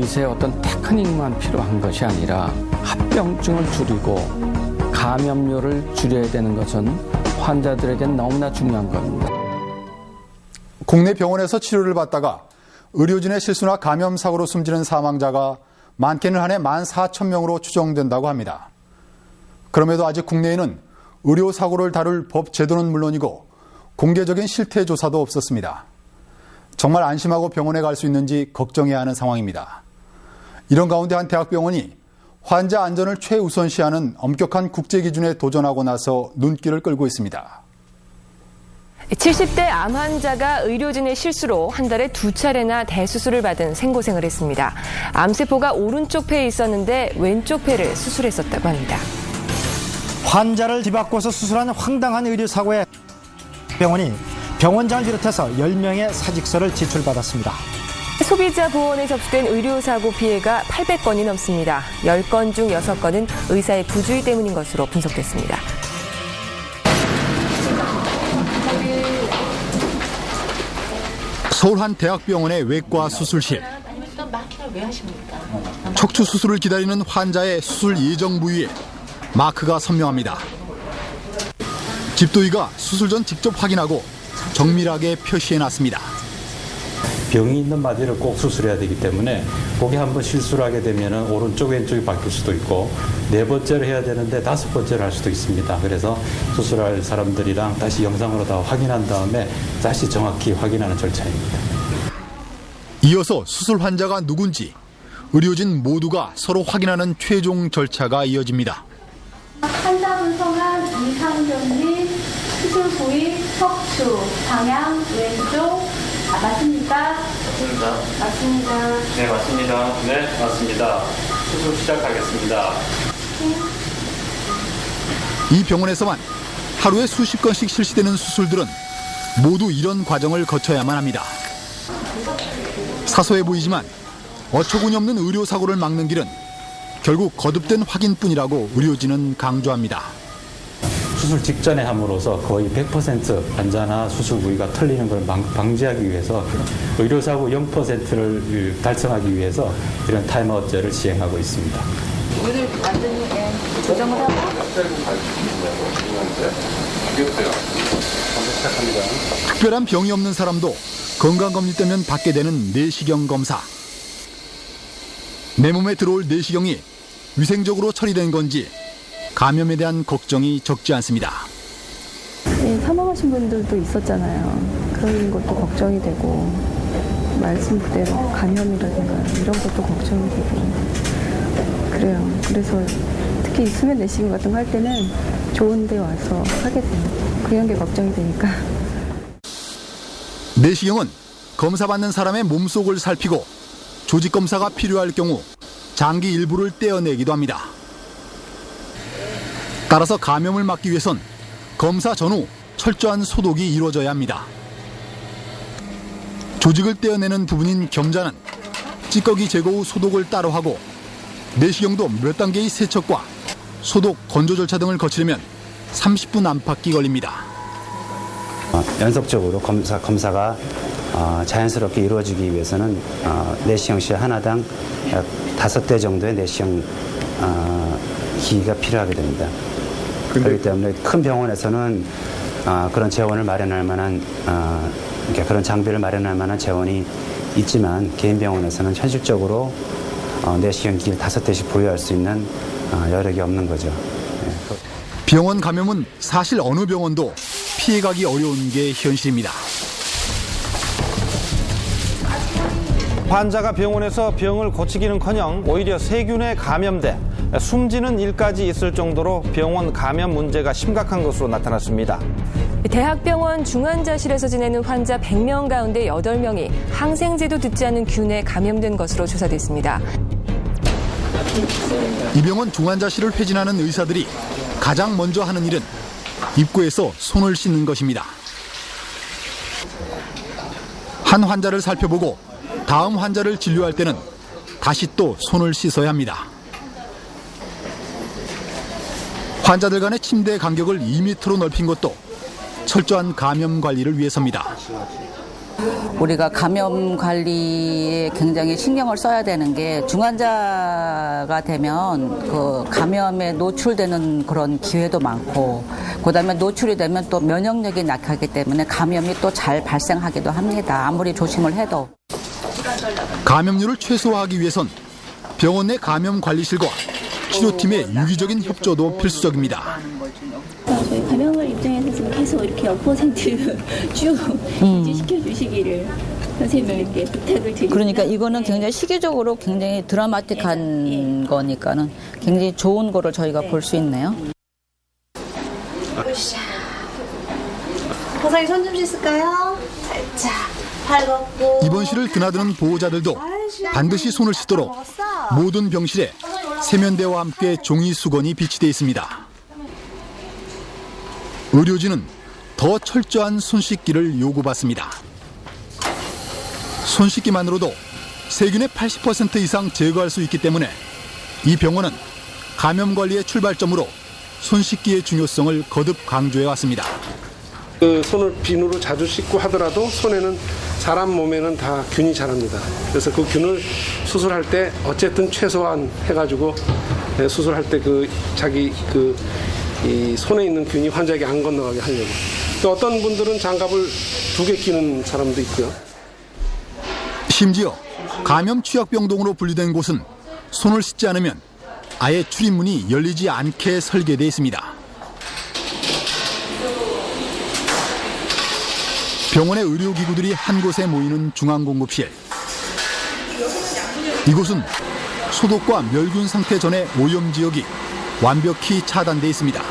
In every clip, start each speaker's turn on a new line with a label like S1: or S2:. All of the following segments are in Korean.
S1: 의사의 어떤 테크닉만 필요한 것이 아니라 합병증을 줄이고 감염료를 줄여야 되는 것은 환자들에겐 너무나 중요한 겁니다.
S2: 국내 병원에서 치료를 받다가 의료진의 실수나 감염 사고로 숨지는 사망자가 많게는 한 해 14,000명으로 추정된다고 합니다. 그럼에도 아직 국내에는 의료 사고를 다룰 법 제도는 물론이고 공개적인 실태 조사도 없었습니다. 정말 안심하고 병원에 갈 수 있는지 걱정해야 하는 상황입니다. 이런 가운데 한 대학병원이 환자 안전을 최우선시하는 엄격한 국제 기준에 도전하고 나서 눈길을 끌고 있습니다.
S3: 70대 암 환자가 의료진의 실수로 한 달에 2차례나 대수술을 받은 생고생을 했습니다. 암세포가 오른쪽 폐에 있었는데 왼쪽 폐를 수술했었다고 합니다.
S4: 환자를 뒤바꿔서 수술한 황당한 의료사고에 병원이 병원장을 비롯해서 10명의 사직서를 제출받았습니다.
S3: 소비자 보호원에 접수된 의료사고 피해가 800건이 넘습니다. 10건 중 6건은 의사의 부주의 때문인 것으로 분석됐습니다.
S2: 서울 한 대학병원의 외과 수술실. 척추 수술을 기다리는 환자의 수술 예정 부위에 마크가 선명합니다. 집도의가 수술 전 직접 확인하고 정밀하게 표시해놨습니다.
S5: 병이 있는 마디를 꼭 수술해야 되기 때문에 거기 한번 실수를 하게 되면 오른쪽 왼쪽이 바뀔 수도 있고 4번째를 해야 되는데 5번째를 할 수도 있습니다. 그래서 수술할 사람들이랑 다시 영상으로 다 확인한 다음에 다시 정확히 확인하는 절차입니다.
S2: 이어서 수술 환자가 누군지 의료진 모두가 서로 확인하는 최종 절차가 이어집니다.
S6: 환자분 성함 이상경님, 수술 부위 척추, 방향 왼쪽. 맞습니까?
S7: 맞습니다.
S6: 맞습니다.
S7: 네, 맞습니다. 네, 맞습니다. 수술 시작하겠습니다.
S2: 이 병원에서만 하루에 수십 건씩 실시되는 수술들은 모두 이런 과정을 거쳐야만 합니다. 사소해 보이지만 어처구니 없는 의료사고를 막는 길은 결국 거듭된 확인뿐이라고 의료진은 강조합니다.
S5: 수술 직전에 함으로써 거의 100% 환자나 수술 부위가 털리는 걸 방지하기 위해서 의료사고 0%를 달성하기 위해서 이런 타임아웃제를 시행하고 있습니다.
S6: 오늘 완전히 조정을 하고
S2: 특별한 병이 없는 사람도 건강검진 때면 받게 되는 내시경 검사. 내 몸에 들어올 내시경이 위생적으로 처리된 건지 감염에 대한 걱정이 적지 않습니다.
S8: 네, 사망하신 분들도 있었잖아요. 그런 것도 걱정이 되고 말씀 그대로 감염이라든가 이런 것도 걱정이 되고 그래요. 그래서 특히 수면 내시경 같은 거 할 때는 좋은 데 와서 하게 돼요. 그런 게 걱정이 되니까.
S2: 내시경은 검사받는 사람의 몸속을 살피고 조직 검사가 필요할 경우 장기 일부를 떼어내기도 합니다. 따라서 감염을 막기 위해선 검사 전후 철저한 소독이 이루어져야 합니다. 조직을 떼어내는 부분인 겸자는 찌꺼기 제거 후 소독을 따로 하고 내시경도 몇 단계의 세척과 소독, 건조 절차 등을 거치려면 30분 안팎이 걸립니다.
S9: 연속적으로 검사가 자연스럽게 이루어지기 위해서는 내시경 시 하나당 약 5대 정도의 내시경 기기가 필요하게 됩니다. 그렇기 때문에 큰 병원에서는 그런 재원을 마련할 만한 그런 장비를 마련할 만한 재원이 있지만 개인 병원에서는 현실적으로 내시경 기기를 5대씩 보유할 수 있는 여력이 없는 거죠.
S2: 병원 감염은 사실 어느 병원도 피해가기 어려운 게 현실입니다.
S4: 환자가 병원에서 병을 고치기는커녕 오히려 세균에 감염돼 숨지는 일까지 있을 정도로 병원 감염 문제가 심각한 것으로 나타났습니다.
S3: 대학병원 중환자실에서 지내는 환자 100명 가운데 8명이 항생제도 듣지 않은 균에 감염된 것으로 조사됐습니다.
S2: 이 병원 중환자실을 회진하는 의사들이 가장 먼저 하는 일은 입구에서 손을 씻는 것입니다. 한 환자를 살펴보고 다음 환자를 진료할 때는 다시 또 손을 씻어야 합니다. 환자들 간의 침대 간격을 2m로 넓힌 것도 철저한 감염 관리를 위해서입니다.
S10: 우리가 감염 관리에 굉장히 신경을 써야 되는 게 중환자가 되면 그 감염에 노출되는 그런 기회도 많고 그다음에 노출이 되면 또 면역력이 약하기 때문에 감염이 또 잘 발생하기도 합니다. 아무리 조심을 해도.
S2: 감염률을 최소화하기 위해선 병원 내 감염관리실과 치료팀의 유기적인 협조도 필수적입니다.
S11: 저희 감염관 입장에서 지금 계속 이렇게 0%쭉 유지시켜 주시기를 선생님께 부탁을 드립니다.
S10: 그러니까 이거는 굉장히 시기적으로 굉장히 드라마틱한 거니까는 굉장히 좋은 거를 저희가 볼 수 있네요.
S11: 선생님 손 좀 씻을까요? 살짝 팔 걷고.
S2: 입원 실을 드나드는 보호자들도 반드시 손을 씻도록 모든 병실에 세면대와 함께 종이 수건이 비치돼 있습니다. 의료진은 더 철저한 손 씻기를 요구받습니다. 손 씻기만으로도 세균의 80% 이상 제거할 수 있기 때문에 이 병원은 감염 관리의 출발점으로 손 씻기의 중요성을 거듭 강조해 왔습니다.
S12: 그 손을 비누로 자주 씻고 하더라도 손에는 사람 몸에는 다 균이 자랍니다. 그래서 그 균을 수술할 때 어쨌든 최소한 해가지고 수술할 때 그 자기 이 손에 있는 균이 환자에게 안 건너가게 하려고. 또 어떤 분들은 장갑을 2개 끼는 사람도 있고요.
S2: 심지어 감염 취약병동으로 분류된 곳은 손을 씻지 않으면 아예 출입문이 열리지 않게 설계되어 있습니다. 병원의 의료기구들이 한 곳에 모이는 중앙공급실. 이곳은 소독과 멸균 상태 전에 오염지역이 완벽히 차단돼 있습니다.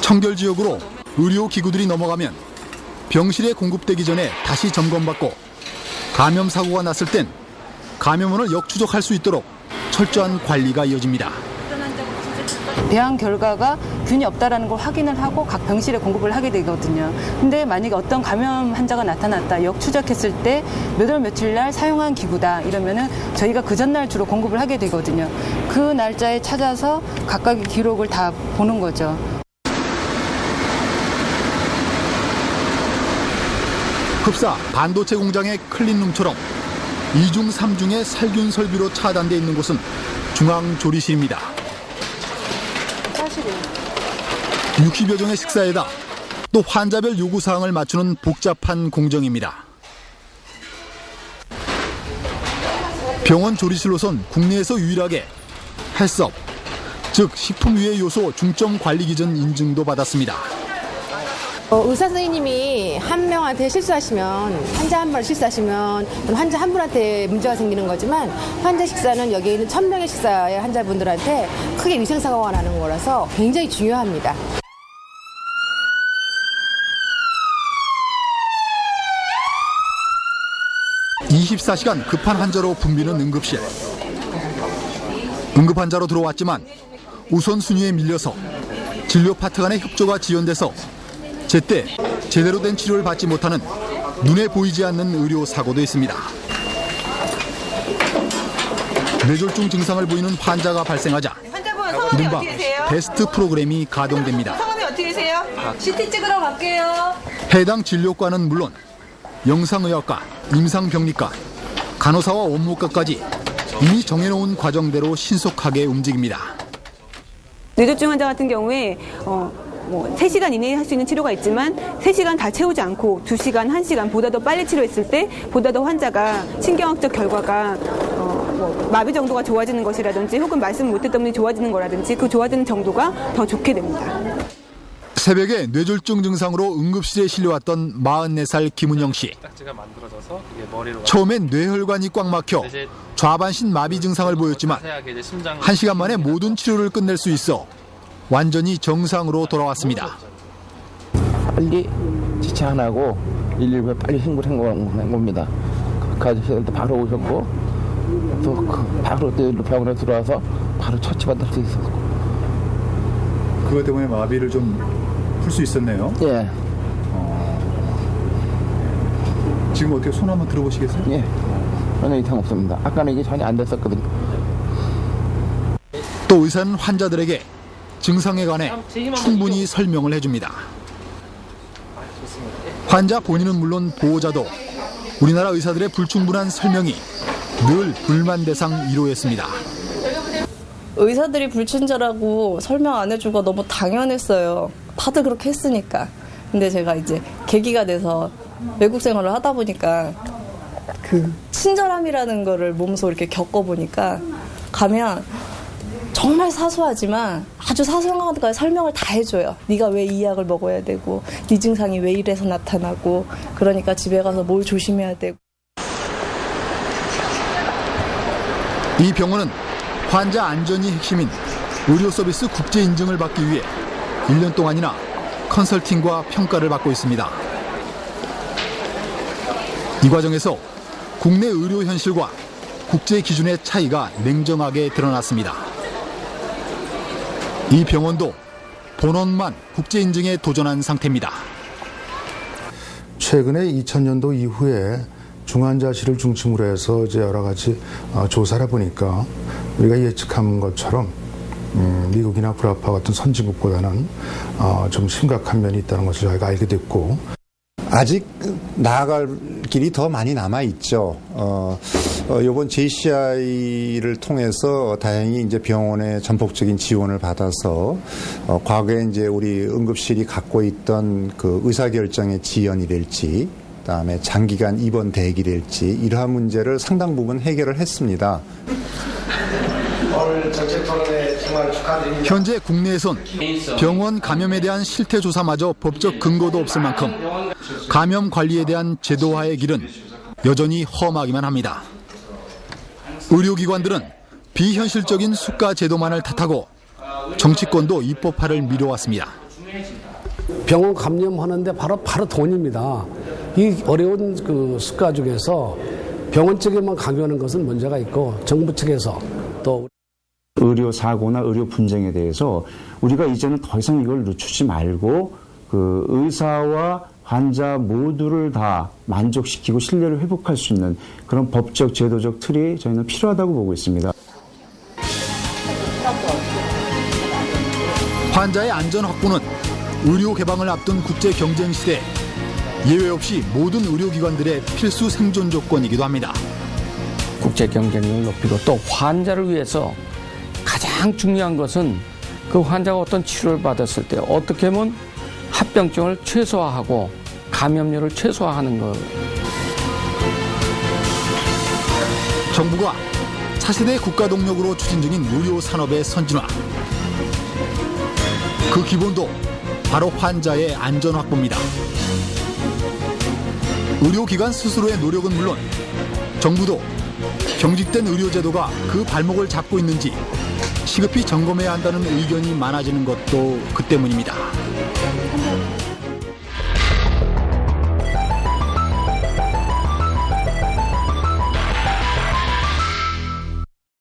S2: 청결지역으로 의료기구들이 넘어가면 병실에 공급되기 전에 다시 점검받고 감염 사고가 났을 땐 감염원을 역추적할 수 있도록 철저한 관리가 이어집니다.
S13: 배양 결과가 균이 없다라는 걸 확인을 하고 각 병실에 공급을 하게 되거든요. 근데 만약에 어떤 감염 환자가 나타났다, 역추적했을 때 몇 월 며칠 날 사용한 기구다 이러면은 저희가 그 전날 주로 공급을 하게 되거든요. 그 날짜에 찾아서 각각의 기록을 다 보는 거죠.
S2: 흡사 반도체 공장의 클린룸처럼 2중, 3중의 살균 설비로 차단돼 있는 곳은 중앙조리실입니다. 60여 종의 식사에다 또 환자별 요구사항을 맞추는 복잡한 공정입니다. 병원 조리실로선 국내에서 유일하게 헬스업, 즉 식품위해 요소 중점 관리 기준 인증도 받았습니다.
S14: 의사 선생님이 한 명한테 실수하시면, 환자 한 번 실수하시면 환자 한 분한테 문제가 생기는 거지만 환자 식사는 여기에 있는 1000명의 식사의 환자분들한테 크게 위생사고가 나는 거라서 굉장히 중요합니다.
S2: (24시간) 급한 환자로 붐비는 응급실. 응급 환자로 들어왔지만 우선순위에 밀려서 진료 파트 간의 협조가 지연돼서 제때 제대로 된 치료를 받지 못하는 눈에 보이지 않는 의료 사고도 있습니다. 뇌졸중 증상을 보이는 환자가 발생하자 이른바 베스트 프로그램이 가동됩니다.
S15: 성함이 어떻게 되세요? CT 찍으러 갈게요.
S2: 해당 진료과는 물론 영상의학과, 임상병리과, 간호사와 원무과까지 이미 정해놓은 과정대로 신속하게 움직입니다.
S13: 뇌졸중 환자 같은 경우에 3시간 이내에 할 수 있는 치료가 있지만 3시간 다 채우지 않고 2시간, 1시간 보다 더 빨리 치료했을 때 보다 더 환자가 신경학적 결과가 마비 정도가 좋아지는 것이라든지 혹은 말씀 못했던 분이 좋아지는 거라든지 그 좋아지는 정도가 더 좋게 됩니다.
S2: 새벽에 뇌졸중 증상으로 응급실에 실려왔던 44살 김은영 씨. 처음엔 뇌혈관이 꽉 막혀 좌반신 마비 증상을 보였지만 1시간 만에 모든 치료를 끝낼 수 있어 완전히 정상으로 돌아왔습니다.
S16: 빨리 지체 안 하고 119에 빨리 신고한 겁니다. 그 아저씨들도 바로 오셨고 또 바로 병원에 들어와서 바로 처치받을 수 있었고.
S2: 그것 때문에 마비를 좀 풀 수 있었네요.
S16: 예.
S2: 지금 어떻게 손 한번 들어보시겠어요?
S16: 예. 전혀 이상 없습니다. 아까는 이게 전혀 안 됐었거든요.
S2: 또 의사는 환자들에게 증상에 관해 충분히 설명을 해줍니다. 환자 본인은 물론 보호자도 우리나라 의사들의 불충분한 설명이 늘 불만 대상 1호였습니다.
S17: 의사들이 불친절하고 설명 안 해주고 너무 당연했어요. 다들 그렇게 했으니까. 근데 제가 이제 계기가 돼서 외국 생활을 하다 보니까 그 친절함이라는 거를 몸소 이렇게 겪어보니까 가면 정말 사소하지만 아주 사소한 것까지 설명을 다 해줘요. 네가 왜 이 약을 먹어야 되고 네 증상이 왜 이래서 나타나고 그러니까 집에 가서 뭘 조심해야 되고.
S2: 이 병원은 환자 안전이 핵심인 의료 서비스 국제 인증을 받기 위해 1년 동안이나 컨설팅과 평가를 받고 있습니다. 이 과정에서 국내 의료 현실과 국제 기준의 차이가 냉정하게 드러났습니다. 이 병원도 본원만 국제 인증에 도전한 상태입니다.
S18: 최근에 2000년도 이후에 중환자실을 중심으로 해서 이제 여러 가지 조사를 해보니까 우리가 예측한 것처럼 미국이나 불아파 같은 선진국보다는 좀 심각한 면이 있다는 것을 저희가 알게 됐고,
S19: 아직 나아갈 길이 더 많이 남아 있죠. 이번 JCI를 통해서 다행히 이제 병원의 전폭적인 지원을 받아서 과거에 이제 우리 응급실이 갖고 있던 그 의사결정의 지연이 될지, 그다음에 장기간 입원 대기될지 이러한 문제를 상당 부분 해결을 했습니다.
S20: 오늘 정책 토론회 정말 축하드립니다.
S2: 현재 국내에선 병원 감염에 대한 실태 조사마저 법적 근거도 없을 만큼 감염 관리에 대한 제도화의 길은 여전히 험하기만 합니다. 의료기관들은 비현실적인 수가 제도만을 탓하고 정치권도 입법화를 미뤄왔습니다.
S21: 병원 감염하는데 바로 돈입니다. 이 어려운 그 수가 중에서 병원 측에만 강요하는 것은 문제가 있고 정부 측에서 또
S22: 의료 사고나 의료 분쟁에 대해서 우리가 이제는 더 이상 이걸 늦추지 말고 그 의사와 환자 모두를 다 만족시키고 신뢰를 회복할 수 있는 그런 법적 제도적 틀이 저희는 필요하다고 보고 있습니다.
S2: 환자의 안전 확보는 의료 개방을 앞둔 국제 경쟁 시대 예외 없이 모든 의료기관들의 필수 생존 조건이기도 합니다.
S1: 국제 경쟁력을 높이고 또 환자를 위해서 가장 중요한 것은 그 환자가 어떤 치료를 받았을 때 어떻게 하면 합병증을 최소화하고 감염률을 최소화하는 것.
S2: 정부가 차세대 국가동력으로 추진 중인 의료 산업의 선진화. 그 기본도 바로 환자의 안전 확보입니다. 의료기관 스스로의 노력은 물론 정부도 경직된 의료제도가 그 발목을 잡고 있는지 시급히 점검해야 한다는 의견이 많아지는 것도 그 때문입니다.